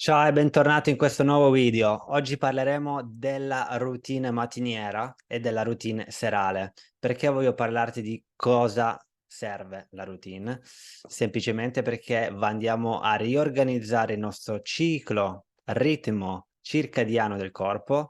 Ciao e bentornato in questo nuovo video. Oggi parleremo della routine mattiniera e della routine serale. Perché voglio parlarti di cosa serve la routine? Semplicemente perché andiamo a riorganizzare il nostro ciclo, ritmo circadiano del corpo.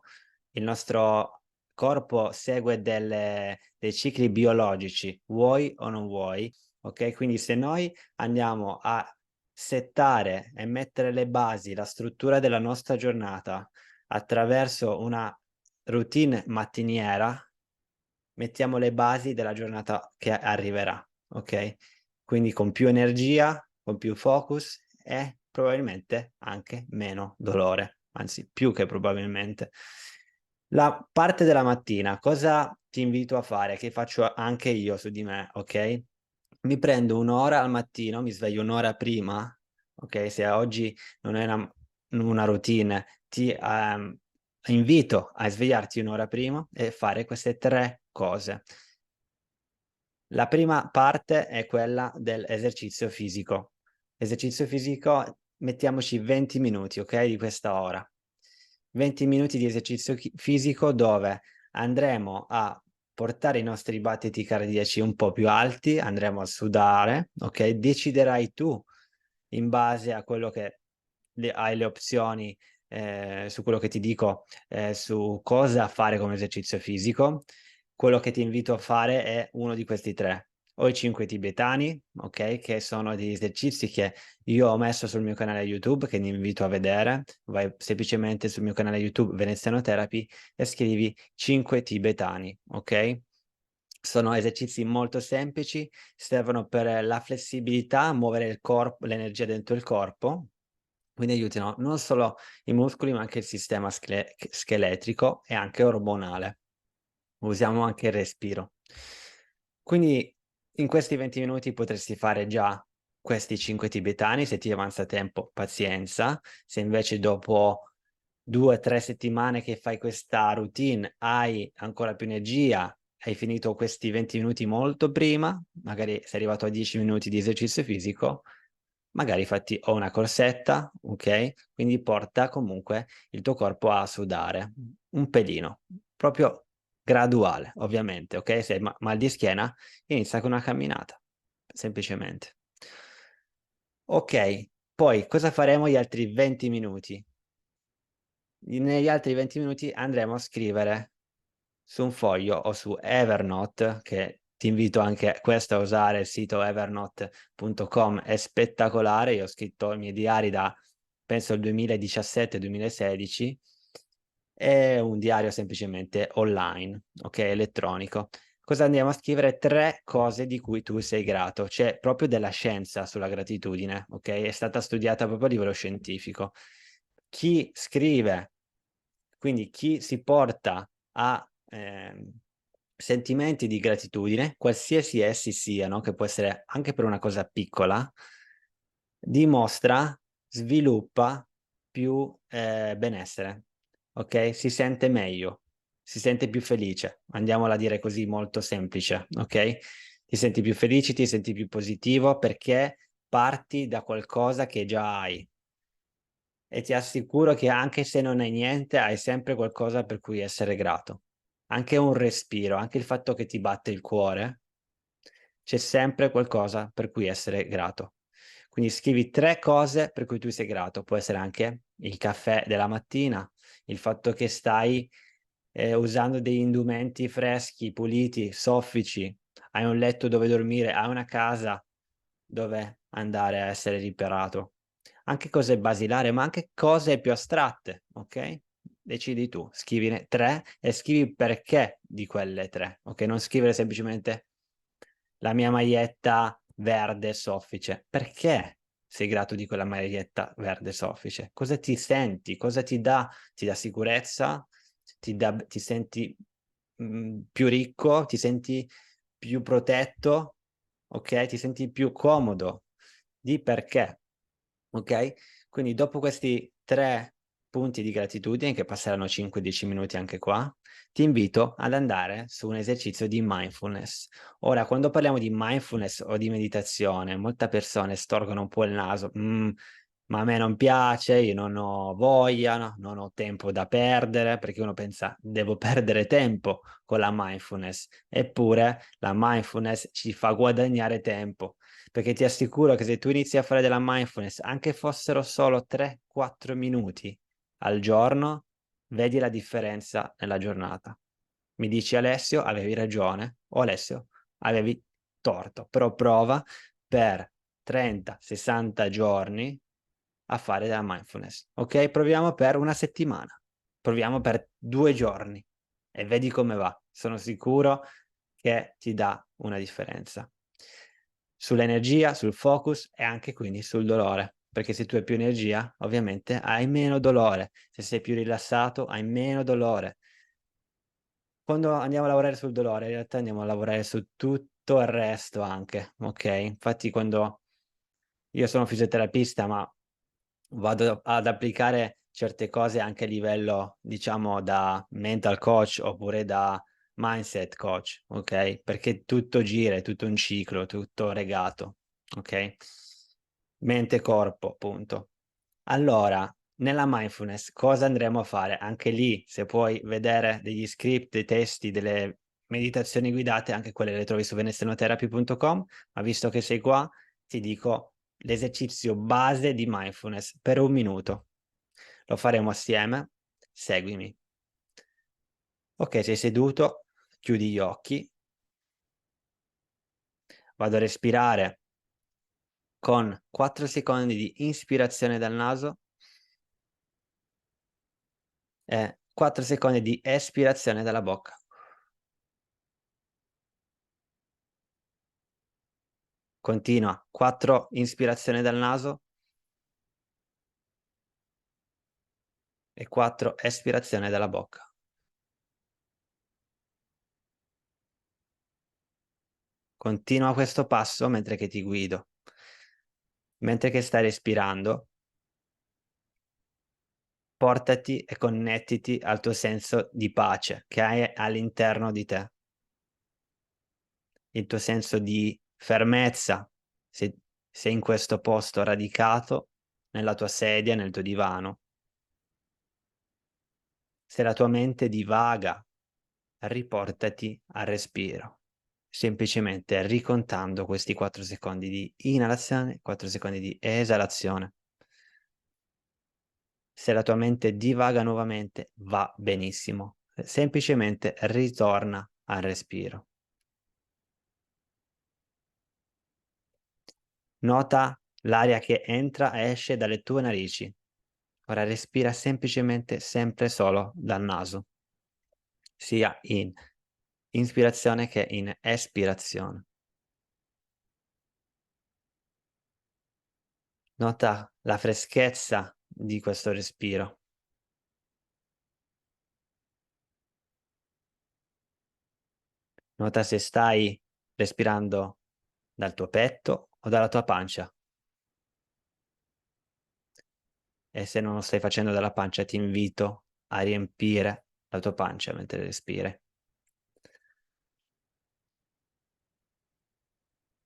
Il nostro corpo segue dei cicli biologici, vuoi o non vuoi, ok? Quindi se noi andiamo a settare e mettere le basi, la struttura della nostra giornata attraverso una routine mattiniera, mettiamo le basi della giornata che arriverà, ok? Quindi con più energia, con più focus e probabilmente anche meno dolore, anzi più che probabilmente. La parte della mattina, cosa ti invito a fare? Che faccio anche io su di me, ok? Mi prendo un'ora al mattino, mi sveglio un'ora prima, ok? Se oggi non è una routine, ti invito a svegliarti un'ora prima e fare queste tre cose. La prima parte è quella dell'esercizio fisico. Esercizio fisico, mettiamoci 20 minuti, ok? Di questa ora. 20 minuti di esercizio fisico dove andremo a portare i nostri battiti cardiaci un po' più alti, andremo a sudare, ok? Deciderai tu in base a quello che hai le opzioni su quello che ti dico su cosa fare come esercizio fisico. Quello che ti invito a fare è uno di questi tre, o i 5 tibetani, ok? Che sono degli esercizi che io ho messo sul mio canale YouTube, che ti invito a vedere. Vai semplicemente sul mio canale YouTube Veneziano Therapy e scrivi 5 tibetani, ok? Sono esercizi molto semplici, servono per la flessibilità, muovere il corpo, l'energia dentro il corpo, quindi aiutano non solo i muscoli, ma anche il sistema scheletrico e anche ormonale. Usiamo anche il respiro. Quindi in questi 20 minuti potresti fare già questi 5 tibetani, se ti avanza tempo, pazienza. Se invece dopo 2 o 3 settimane che fai questa routine hai ancora più energia, hai finito questi 20 minuti molto prima, magari sei arrivato a 10 minuti di esercizio fisico, magari fatti o una corsetta, ok? Quindi porta comunque il tuo corpo a sudare un pelino, proprio graduale, ovviamente, ok? Se hai mal di schiena, inizia con una camminata, semplicemente. Ok, poi cosa faremo gli altri 20 minuti? Negli altri 20 minuti andremo a scrivere su un foglio o su Evernote, che ti invito anche questo a usare, il sito evernote.com è spettacolare, io ho scritto i miei diari da penso il 2017-2016, è un diario semplicemente online, ok, elettronico. Cosa andiamo a scrivere? 3 cose di cui tu sei grato. C'è proprio della scienza sulla gratitudine, ok? È stata studiata proprio a livello scientifico. Chi scrive, quindi chi si porta a sentimenti di gratitudine, qualsiasi essi siano, che può essere anche per una cosa piccola, dimostra, sviluppa più benessere, ok? Si sente meglio, si sente più felice. Andiamola a dire così molto semplice, ok? Ti senti più felice, ti senti più positivo perché parti da qualcosa che già hai. E ti assicuro che anche se non hai niente, hai sempre qualcosa per cui essere grato. Anche un respiro, anche il fatto che ti batte il cuore, c'è sempre qualcosa per cui essere grato. Quindi scrivi 3 cose per cui tu sei grato. Può essere anche il caffè della mattina, il fatto che stai usando degli indumenti freschi, puliti, soffici, hai un letto dove dormire, hai una casa dove andare a essere riparato. Anche cose basilari, ma anche cose più astratte, ok? Decidi tu, scrivine 3 e scrivi perché di quelle 3, ok? Non scrivere semplicemente la mia maglietta verde soffice. Perché sei grato di quella maglietta verde soffice? Cosa ti senti? Cosa ti dà? Ti dà sicurezza? Ti senti più ricco? Ti senti più protetto? Ok? Ti senti più comodo? Di perché? Ok? Quindi dopo questi 3 punti di gratitudine, che passeranno 5-10 minuti anche qua, ti invito ad andare su un esercizio di mindfulness. Ora, quando parliamo di mindfulness o di meditazione, molte persone storgono un po' il naso. ma a me non piace, io non ho voglia, no? Non ho tempo da perdere, perché uno pensa, devo perdere tempo con la mindfulness. Eppure la mindfulness ci fa guadagnare tempo, perché ti assicuro che se tu inizi a fare della mindfulness, anche fossero solo 3-4 minuti al giorno, vedi la differenza nella giornata. Mi dici Alessio, avevi ragione, o Alessio, avevi torto, però prova per 30-60 giorni a fare della mindfulness. Ok? Proviamo per una settimana, proviamo per 2 giorni e vedi come va. Sono sicuro che ti dà una differenza. Sull'energia, sul focus e anche quindi sul dolore. Perché se tu hai più energia, ovviamente hai meno dolore. Se sei più rilassato, hai meno dolore. Quando andiamo a lavorare sul dolore, in realtà andiamo a lavorare su tutto il resto anche, ok? Infatti quando io sono fisioterapista, ma vado ad applicare certe cose anche a livello, diciamo, da mental coach oppure da mindset coach, ok? Perché tutto gira, è tutto un ciclo, tutto regato, ok? Mente, corpo, appunto. Allora, nella mindfulness cosa andremo a fare? Anche lì, se puoi vedere degli script, dei testi, delle meditazioni guidate, anche quelle le trovi su venezianotherapy.com, ma visto che sei qua, ti dico l'esercizio base di mindfulness per 1 minuto. Lo faremo assieme, seguimi. Ok, sei seduto, chiudi gli occhi, vado a respirare con 4 secondi di inspirazione dal naso e 4 secondi di espirazione dalla bocca. Continua, 4 inspirazioni dal naso e 4 espirazioni dalla bocca. Continua questo passo mentre che ti guido. Mentre che stai respirando, portati e connettiti al tuo senso di pace che hai all'interno di te. Il tuo senso di fermezza, se sei in questo posto radicato nella tua sedia, nel tuo divano. Se la tua mente divaga, riportati al respiro, semplicemente ricontando questi 4 secondi di inalazione, 4 secondi di esalazione. Se la tua mente divaga nuovamente, va benissimo, semplicemente ritorna al respiro. Nota l'aria che entra e esce dalle tue narici. Ora respira semplicemente sempre solo dal naso, sia in inspirazione che in espirazione. Nota la freschezza di questo respiro. Nota se stai respirando dal tuo petto o dalla tua pancia. E se non lo stai facendo dalla pancia, ti invito a riempire la tua pancia mentre respiri.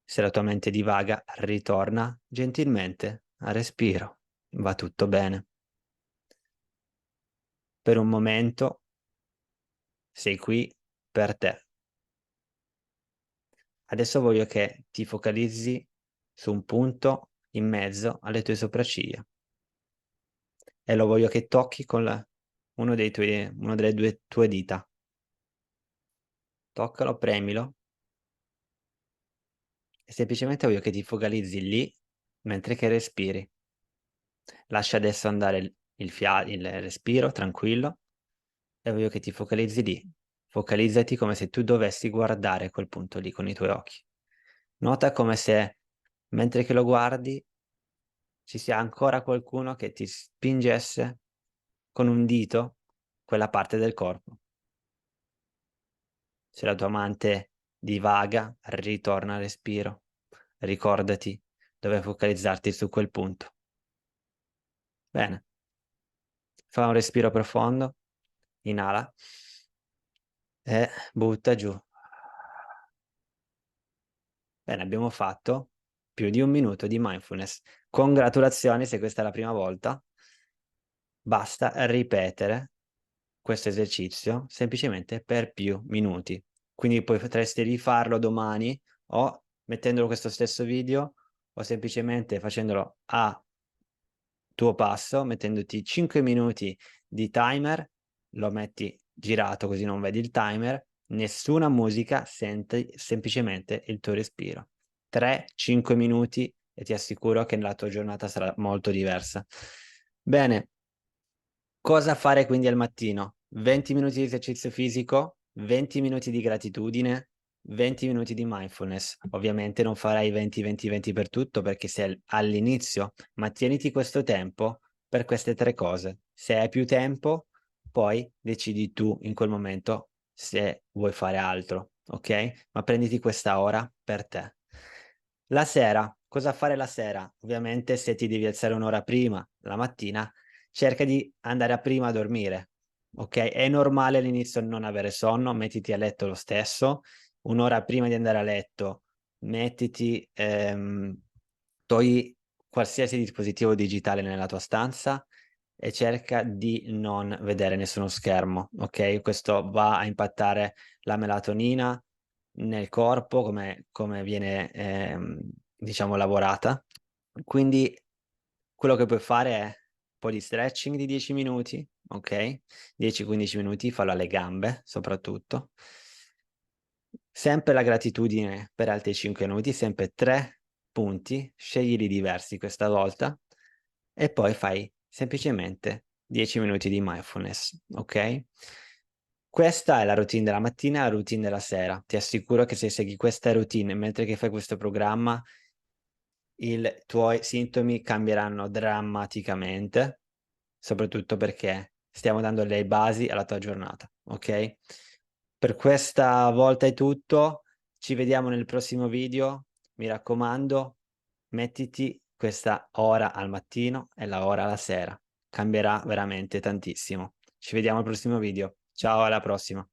Se la tua mente divaga, ritorna gentilmente al respiro. Va tutto bene. Per un momento sei qui per te. Adesso voglio che ti focalizzi su un punto in mezzo alle tue sopracciglia e lo voglio che tocchi con una delle tue dita. Toccalo, premilo e semplicemente voglio che ti focalizzi lì mentre che respiri. Lascia adesso andare il respiro tranquillo e voglio che ti focalizzi lì. Focalizzati come se tu dovessi guardare quel punto lì con i tuoi occhi. Nota come se mentre che lo guardi ci sia ancora qualcuno che ti spingesse con un dito quella parte del corpo. Se la tua mente divaga, ritorna al respiro. Ricordati dove focalizzarti su quel punto. Bene, fa un respiro profondo, inala e butta giù. Bene, abbiamo fatto più di un minuto di mindfulness. Congratulazioni se questa è la prima volta. Basta ripetere questo esercizio semplicemente per più minuti. Quindi poi potresti rifarlo domani o mettendolo questo stesso video o semplicemente facendolo a tuo passo, mettendoti 5 minuti di timer, lo metti girato così non vedi il timer, nessuna musica, senti semplicemente il tuo respiro. 3-5 minuti e ti assicuro che la tua giornata sarà molto diversa. Bene, cosa fare quindi al mattino? 20 minuti di esercizio fisico, 20 minuti di gratitudine, 20 minuti di mindfulness. Ovviamente non farai 20-20-20 per tutto perché sei all'inizio, ma tieniti questo tempo per queste tre cose. Se hai più tempo, poi decidi tu in quel momento se vuoi fare altro, ok? Ma prenditi questa ora per te. La sera, cosa fare la sera? Ovviamente se ti devi alzare un'ora prima, la mattina, cerca di andare a prima a dormire, ok? È normale all'inizio non avere sonno, mettiti a letto lo stesso, un'ora prima di andare a letto, mettiti, togli qualsiasi dispositivo digitale nella tua stanza e cerca di non vedere nessuno schermo, ok? Questo va a impattare la melatonina nel corpo, come viene, diciamo, lavorata. Quindi quello che puoi fare è un po' di stretching di 10 minuti, ok? 10-15 minuti, fallo alle gambe soprattutto. Sempre la gratitudine per altri 5 minuti, sempre 3 punti, sceglili diversi questa volta e poi fai semplicemente 10 minuti di mindfulness, ok? Questa è la routine della mattina e la routine della sera. Ti assicuro che se segui questa routine mentre che fai questo programma, i tuoi sintomi cambieranno drammaticamente, soprattutto perché stiamo dando le basi alla tua giornata, ok? Per questa volta è tutto, ci vediamo nel prossimo video, mi raccomando, mettiti questa ora al mattino e la ora alla sera, cambierà veramente tantissimo. Ci vediamo al prossimo video, ciao, alla prossima.